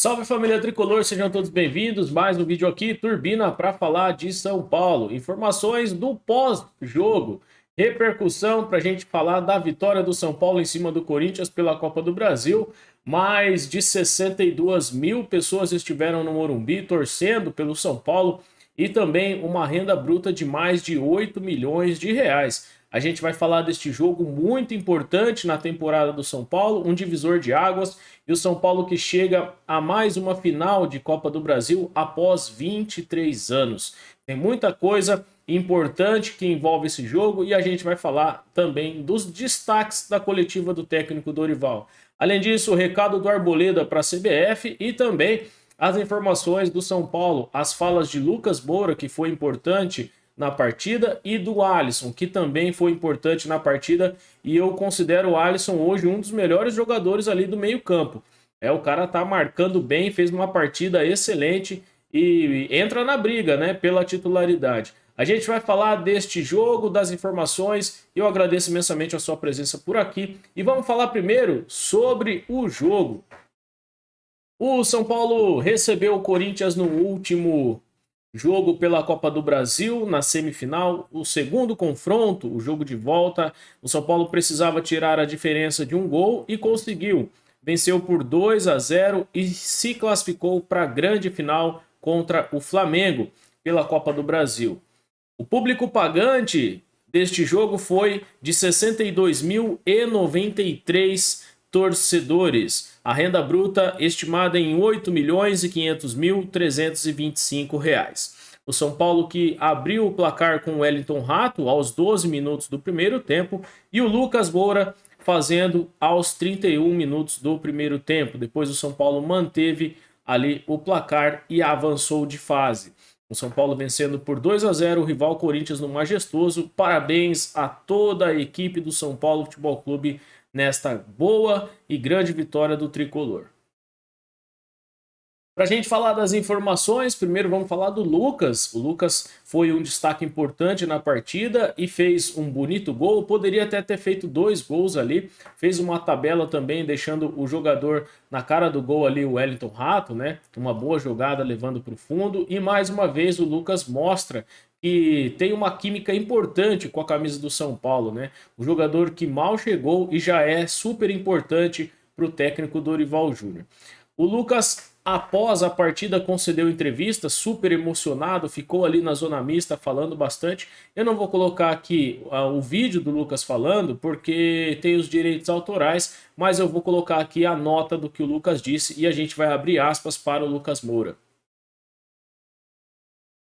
Salve família tricolor, sejam todos bem-vindos. Mais um vídeo aqui, Turbina, para falar de São Paulo. Informações do pós-jogo, repercussão para a gente falar da vitória do São Paulo em cima do Corinthians pela Copa do Brasil. Mais de 62 mil pessoas estiveram no Morumbi torcendo pelo São Paulo e também uma renda bruta de mais de 8 milhões de reais. A gente vai falar deste jogo muito importante na temporada do São Paulo, um divisor de águas, e o São Paulo que chega a mais uma final de Copa do Brasil após 23 anos. Tem muita coisa importante que envolve esse jogo e a gente vai falar também dos destaques da coletiva do técnico Dorival. Além disso, o recado do Arboleda para a CBF e também as informações do São Paulo, as falas de Lucas Moura, que foi importante na partida, e do Alisson, que também foi importante na partida, e eu considero o Alisson hoje um dos melhores jogadores ali do meio-campo. O cara tá marcando bem, fez uma partida excelente e entra na briga, né, pela titularidade. A gente vai falar deste jogo, das informações, e eu agradeço imensamente a sua presença por aqui. E vamos falar primeiro sobre o jogo. O São Paulo recebeu o Corinthians no último jogo pela Copa do Brasil, na semifinal, o segundo confronto, o jogo de volta. O São Paulo precisava tirar a diferença de um gol e conseguiu. Venceu por 2-0 e se classificou para a grande final contra o Flamengo pela Copa do Brasil. O público pagante deste jogo foi de 62.093 torcedores. A renda bruta estimada em 8.500.325 reais. O São Paulo que abriu o placar com o Wellington Rato aos 12 minutos do primeiro tempo e o Lucas Moura fazendo aos 31 minutos do primeiro tempo. Depois o São Paulo manteve ali o placar e avançou de fase. O São Paulo vencendo por 2-0 o rival Corinthians no Majestoso. Parabéns a toda a equipe do São Paulo Futebol Clube nesta boa e grande vitória do Tricolor. Para a gente falar das informações, primeiro vamos falar do Lucas. O Lucas foi um destaque importante na partida e fez um bonito gol. Poderia até ter feito 2 gols ali. Fez uma tabela também, deixando o jogador na cara do gol ali, o Wellington Rato, né? Uma boa jogada levando para o fundo. E mais uma vez o Lucas mostra que tem uma química importante com a camisa do São Paulo, né? O jogador que mal chegou e já é super importante para o técnico Dorival Júnior. O Lucas, após a partida, concedeu entrevista, super emocionado, ficou ali na zona mista falando bastante. Eu não vou colocar aqui o vídeo do Lucas falando, porque tem os direitos autorais, mas eu vou colocar aqui a nota do que o Lucas disse e a gente vai abrir aspas para o Lucas Moura.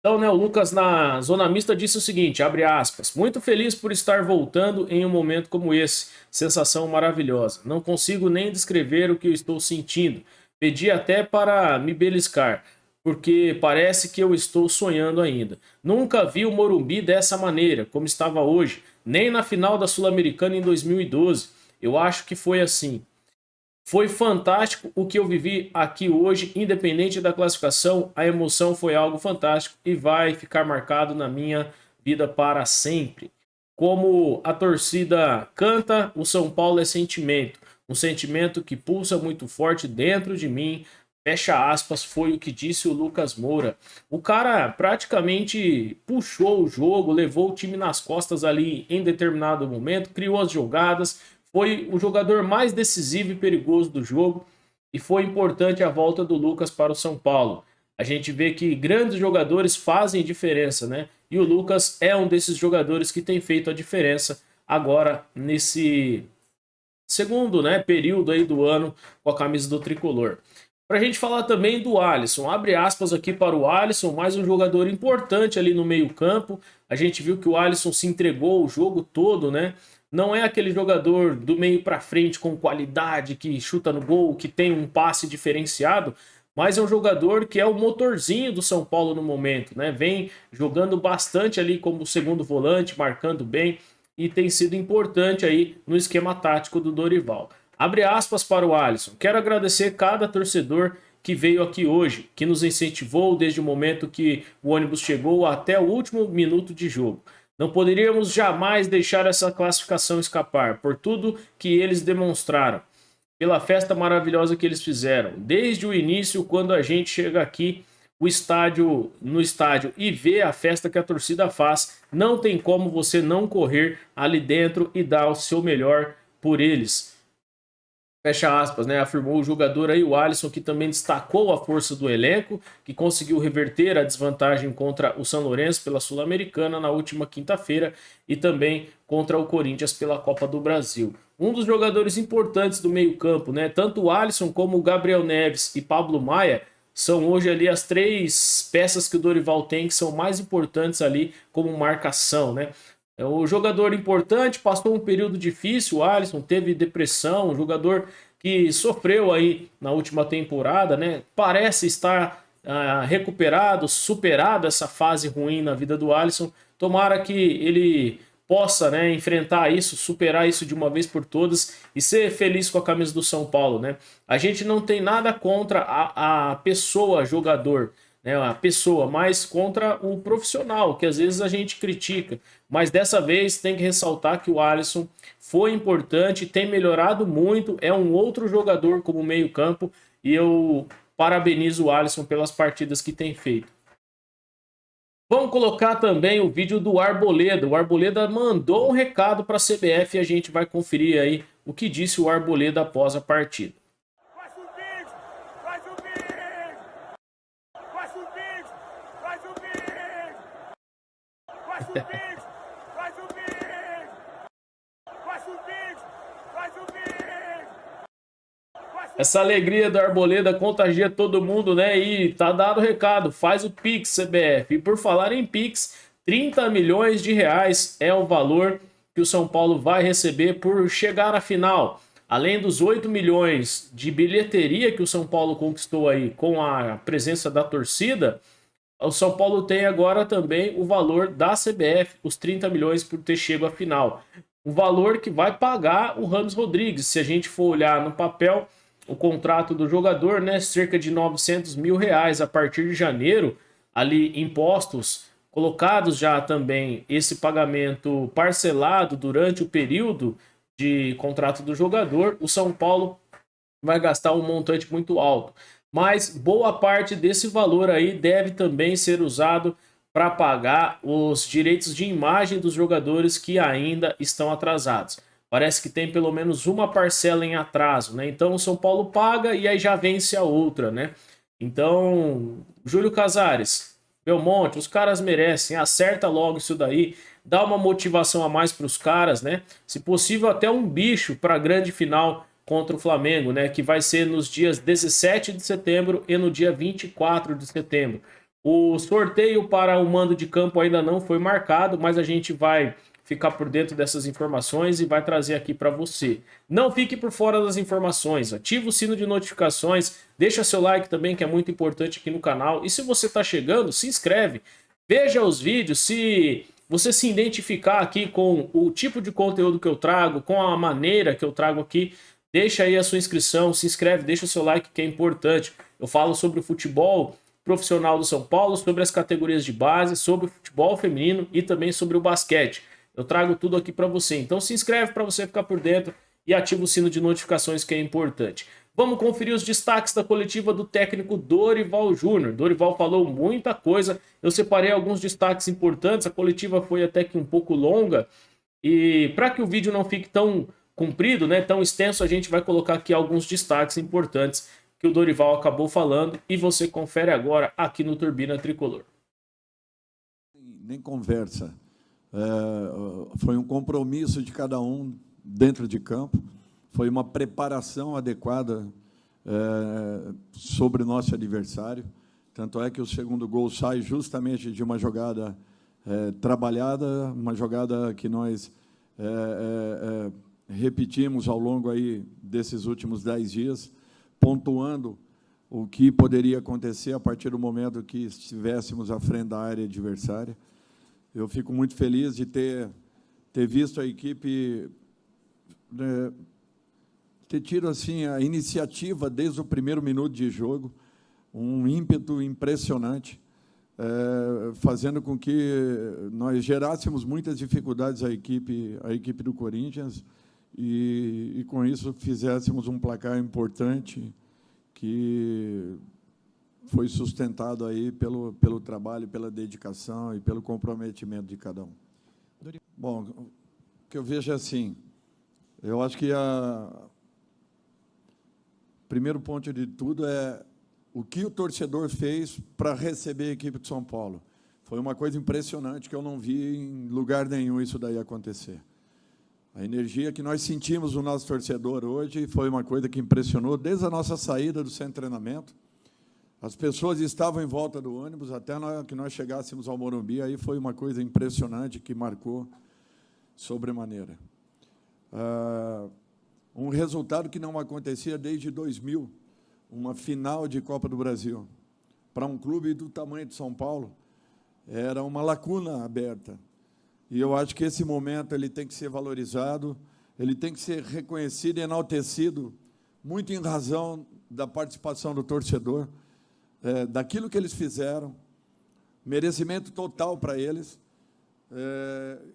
Então, né, o Lucas na zona mista disse o seguinte, abre aspas, muito feliz por estar voltando em um momento como esse, sensação maravilhosa, não consigo nem descrever o que eu estou sentindo, pedi até para me beliscar, porque parece que eu estou sonhando ainda, nunca vi o Morumbi dessa maneira, como estava hoje, nem na final da Sul-Americana em 2012, eu acho que foi assim. Foi fantástico o que eu vivi aqui hoje, independente da classificação, a emoção foi algo fantástico e vai ficar marcado na minha vida para sempre. Como a torcida canta, o São Paulo é sentimento, um sentimento que pulsa muito forte dentro de mim, fecha aspas, foi o que disse o Lucas Moura. O cara praticamente puxou o jogo, levou o time nas costas ali em determinado momento, criou as jogadas, foi o jogador mais decisivo e perigoso do jogo e foi importante a volta do Lucas para o São Paulo. A gente vê que grandes jogadores fazem diferença, né? E o Lucas é um desses jogadores que tem feito a diferença agora nesse segundo, né, período aí do ano com a camisa do Tricolor. Para a gente falar também do Alisson, abre aspas aqui para o Alisson, mais um jogador importante ali no meio campo. A gente viu que o Alisson se entregou o jogo todo, né? Não é aquele jogador do meio para frente com qualidade, que chuta no gol, que tem um passe diferenciado, mas é um jogador que é o motorzinho do São Paulo no momento, né? Vem jogando bastante ali como segundo volante, marcando bem e tem sido importante aí no esquema tático do Dorival. Abre aspas para o Alisson. Quero agradecer cada torcedor que veio aqui hoje, que nos incentivou desde o momento que o ônibus chegou até o último minuto de jogo. Não poderíamos jamais deixar essa classificação escapar, por tudo que eles demonstraram. pela festa maravilhosa que eles fizeram. Desde o início, quando a gente chega aqui no estádio e vê a festa que a torcida faz, não tem como você não correr ali dentro e dar o seu melhor por eles. Fecha aspas, né? Afirmou o jogador aí, o Alisson, que também destacou a força do elenco, que conseguiu reverter a desvantagem contra o São Lourenço pela Sul-Americana na última quinta-feira e também contra o Corinthians pela Copa do Brasil. Um dos jogadores importantes do meio-campo, né? Tanto o Alisson como o Gabriel Neves e Pablo Maia são hoje ali as três peças que o Dorival tem que são mais importantes ali como marcação, né? É um jogador importante, passou um período difícil, o Alisson teve depressão, um jogador que sofreu aí na última temporada, né? Parece estar recuperado, superado essa fase ruim na vida do Alisson. Tomara que ele possa, né, enfrentar isso, superar isso de uma vez por todas e ser feliz com a camisa do São Paulo, né? A gente não tem nada contra a pessoa jogador, né, a pessoa, mas contra o profissional, que às vezes a gente critica. Mas dessa vez tem que ressaltar que o Alisson foi importante, tem melhorado muito, é um outro jogador como meio-campo e eu parabenizo o Alisson pelas partidas que tem feito. Vamos colocar também o vídeo do Arboleda. O Arboleda mandou um recado para a CBF e a gente vai conferir aí o que disse o Arboleda após a partida. Essa alegria do Arboleda contagia todo mundo, né? E tá dado o recado, faz o Pix, CBF. E por falar em Pix, 30 milhões de reais é o valor que o São Paulo vai receber por chegar à final. Além dos 8 milhões de bilheteria que o São Paulo conquistou aí com a presença da torcida, o São Paulo tem agora também o valor da CBF, os 30 milhões por ter chegado à final. O valor que vai pagar o Ramos Rodrigues. Se a gente for olhar no papel, o contrato do jogador, né, cerca de 900 mil reais a partir de janeiro, ali impostos colocados já também, esse pagamento parcelado durante o período de contrato do jogador, o São Paulo vai gastar um montante muito alto. Mas boa parte desse valor aí deve também ser usado para pagar os direitos de imagem dos jogadores que ainda estão atrasados. Parece que tem pelo menos uma parcela em atraso, né? Então o São Paulo paga e aí já vence a outra, né? Então, Júlio Casares, Belmonte, os caras merecem, acerta logo isso daí, dá uma motivação a mais para os caras, né? Se possível, até um bicho para a grande final contra o Flamengo, né? Que vai ser nos dias 17 de setembro e no dia 24 de setembro. O sorteio para o mando de campo ainda não foi marcado, mas a gente vai ficar por dentro dessas informações e vai trazer aqui para você. Não fique por fora das informações, ativa o sino de notificações, deixa seu like também, que é muito importante aqui no canal. E se você está chegando, se inscreve, veja os vídeos, se você se identificar aqui com o tipo de conteúdo que eu trago, com a maneira que eu trago aqui, deixa aí a sua inscrição, se inscreve, deixa o seu like, que é importante. Eu falo sobre o futebol profissional do São Paulo, sobre as categorias de base, sobre o futebol feminino e também sobre o basquete. Eu trago tudo aqui para você. Então se inscreve para você ficar por dentro e ativa o sino de notificações, que é importante. Vamos conferir os destaques da coletiva do técnico Dorival Júnior. Dorival falou muita coisa. Eu separei alguns destaques importantes. A coletiva foi até que um pouco longa. E para que o vídeo não fique tão comprido, né, tão extenso, a gente vai colocar aqui alguns destaques importantes que o Dorival acabou falando e você confere agora aqui no Turbina Tricolor. Nem conversa. Foi um compromisso de cada um dentro de campo, foi uma preparação adequada sobre o nosso adversário, tanto é que o segundo gol sai justamente de uma jogada trabalhada, uma jogada que nós repetimos ao longo aí desses últimos 10 dias, pontuando o que poderia acontecer a partir do momento que estivéssemos à frente da área adversária. Eu fico muito feliz de ter visto a equipe ter tido assim a iniciativa desde o primeiro minuto de jogo, um ímpeto impressionante, fazendo com que nós gerássemos muitas dificuldades à equipe do Corinthians e com isso fizéssemos um placar importante que foi sustentado aí pelo trabalho, pela dedicação e pelo comprometimento de cada um. Bom, o que eu vejo é assim, eu acho que o primeiro ponto de tudo é o que o torcedor fez para receber a equipe de São Paulo. Foi uma coisa impressionante que eu não vi em lugar nenhum isso daí acontecer. A energia que nós sentimos no nosso torcedor hoje foi uma coisa que impressionou desde a nossa saída do centro de treinamento. As pessoas estavam em volta do ônibus até que nós chegássemos ao Morumbi, aí foi uma coisa impressionante que marcou sobremaneira. Um resultado que não acontecia desde 2000, uma final de Copa do Brasil. Para um clube do tamanho de São Paulo, era uma lacuna aberta. E eu acho que esse momento ele tem que ser valorizado, ele tem que ser reconhecido e enaltecido, muito em razão da participação do torcedor, daquilo que eles fizeram, merecimento total para eles,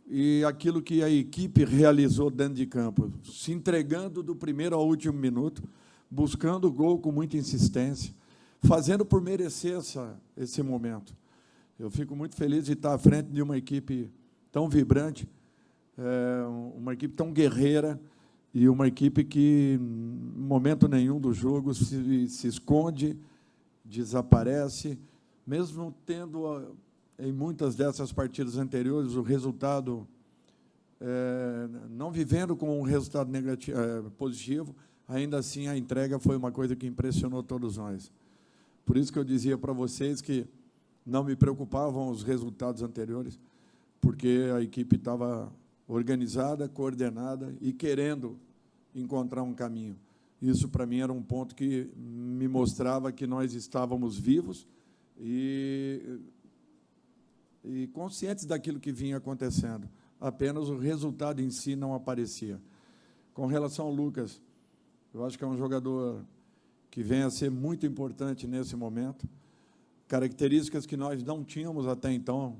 e aquilo que a equipe realizou dentro de campo, se entregando do primeiro ao último minuto, buscando o gol com muita insistência, fazendo por merecer esse momento. Eu fico muito feliz de estar à frente de uma equipe tão vibrante, uma equipe tão guerreira e uma equipe que, em momento nenhum do jogo, se esconde, desaparece, mesmo tendo, em muitas dessas partidas anteriores, o resultado, não vivendo com um resultado negativo, positivo, ainda assim a entrega foi uma coisa que impressionou todos nós. Por isso que eu dizia para vocês que não me preocupavam os resultados anteriores, porque a equipe estava organizada, coordenada e querendo encontrar um caminho. Isso, para mim, era um ponto que me mostrava que nós estávamos vivos e conscientes daquilo que vinha acontecendo. Apenas o resultado em si não aparecia. Com relação ao Lucas, eu acho que é um jogador que vem a ser muito importante nesse momento, características que nós não tínhamos até então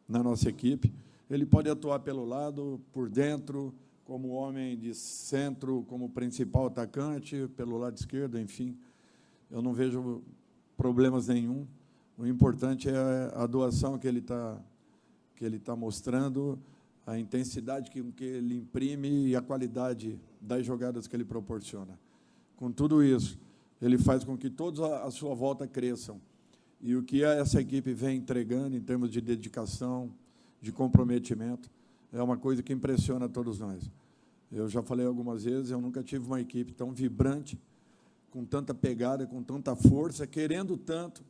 na nossa equipe. Ele pode atuar pelo lado, por dentro, como homem de centro, como principal atacante, pelo lado esquerdo, enfim. Eu não vejo problemas nenhum. O importante é a doação que ele tá mostrando, a intensidade que ele imprime e a qualidade das jogadas que ele proporciona. Com tudo isso, ele faz com que todos à sua volta cresçam. E o que essa equipe vem entregando em termos de dedicação, de comprometimento, é uma coisa que impressiona todos nós. Eu já falei algumas vezes, eu nunca tive uma equipe tão vibrante, com tanta pegada, com tanta força, querendo tanto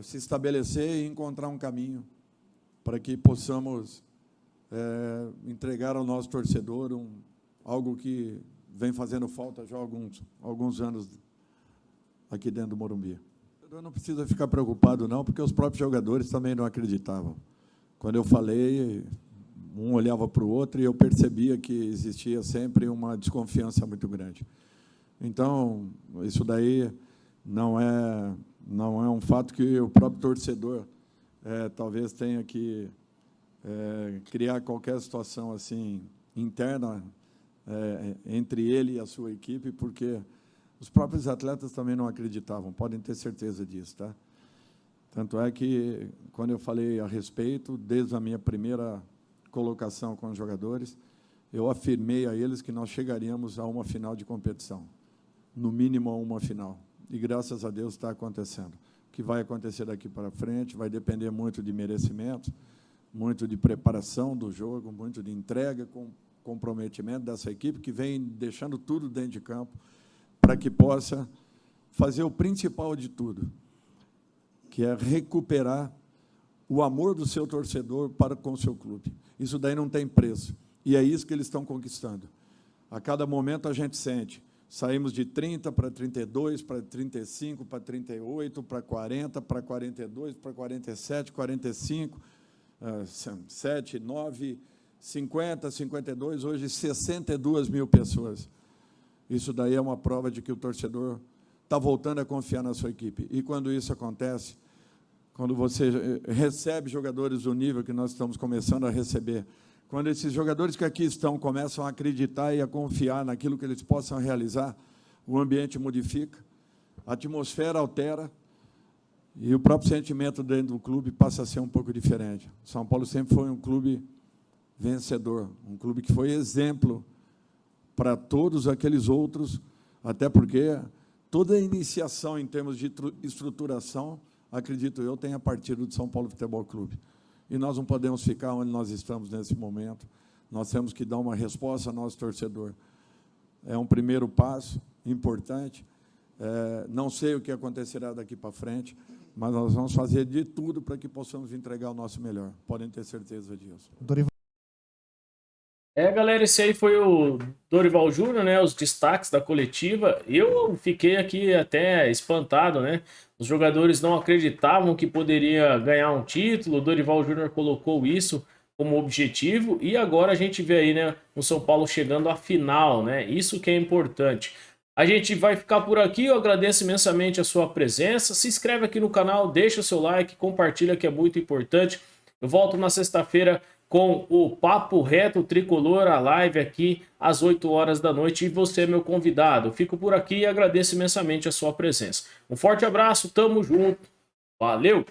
se estabelecer e encontrar um caminho para que possamos entregar ao nosso torcedor algo que vem fazendo falta já há alguns anos aqui dentro do Morumbi. Eu não preciso ficar preocupado, não, porque os próprios jogadores também não acreditavam. Quando eu falei, um olhava para o outro e eu percebia que existia sempre uma desconfiança muito grande. Então, isso daí não é um fato que o próprio torcedor talvez tenha que criar qualquer situação assim interna entre ele e a sua equipe, porque os próprios atletas também não acreditavam, podem ter certeza disso, tá? Tanto é que, quando eu falei a respeito, desde a minha primeira colocação com os jogadores, eu afirmei a eles que nós chegaríamos a uma final de competição, no mínimo a uma final. E, graças a Deus, está acontecendo. O que vai acontecer daqui para frente vai depender muito de merecimento, muito de preparação do jogo, muito de entrega, com comprometimento dessa equipe, que vem deixando tudo dentro de campo, para que possa fazer o principal de tudo, que é recuperar o amor do seu torcedor para com o seu clube. Isso daí não tem preço, e é isso que eles estão conquistando. A cada momento a gente sente, saímos de 30 para 32, para 35, para 38, para 40, para 42, para 47, 45, 7, 9, 50, 52, hoje 62 mil pessoas. Isso daí é uma prova de que o torcedor está voltando a confiar na sua equipe. E quando isso acontece, quando você recebe jogadores do nível que nós estamos começando a receber, quando esses jogadores que aqui estão começam a acreditar e a confiar naquilo que eles possam realizar, o ambiente modifica, a atmosfera altera e o próprio sentimento dentro do clube passa a ser um pouco diferente. São Paulo sempre foi um clube vencedor, um clube que foi exemplo para todos aqueles outros, até porque toda a iniciação em termos de estruturação, acredito eu, tenha partido do São Paulo Futebol Clube. E nós não podemos ficar onde nós estamos nesse momento. Nós temos que dar uma resposta ao nosso torcedor. É um primeiro passo importante. Não sei o que acontecerá daqui para frente, mas nós vamos fazer de tudo para que possamos entregar o nosso melhor. Podem ter certeza disso. Galera, esse aí foi o Dorival Júnior, né? Os destaques da coletiva. Eu fiquei aqui até espantado, né? Os jogadores não acreditavam que poderia ganhar um título. O Dorival Júnior colocou isso como objetivo e agora a gente vê aí, né? O São Paulo chegando à final, né? Isso que é importante. A gente vai ficar por aqui. Eu agradeço imensamente a sua presença. Se inscreve aqui no canal, deixa o seu like, compartilha que é muito importante. Eu volto na sexta-feira com o Papo Reto Tricolor, a live aqui às 8 horas da noite, e você é meu convidado. Eu fico por aqui e agradeço imensamente a sua presença. Um forte abraço, tamo junto, valeu!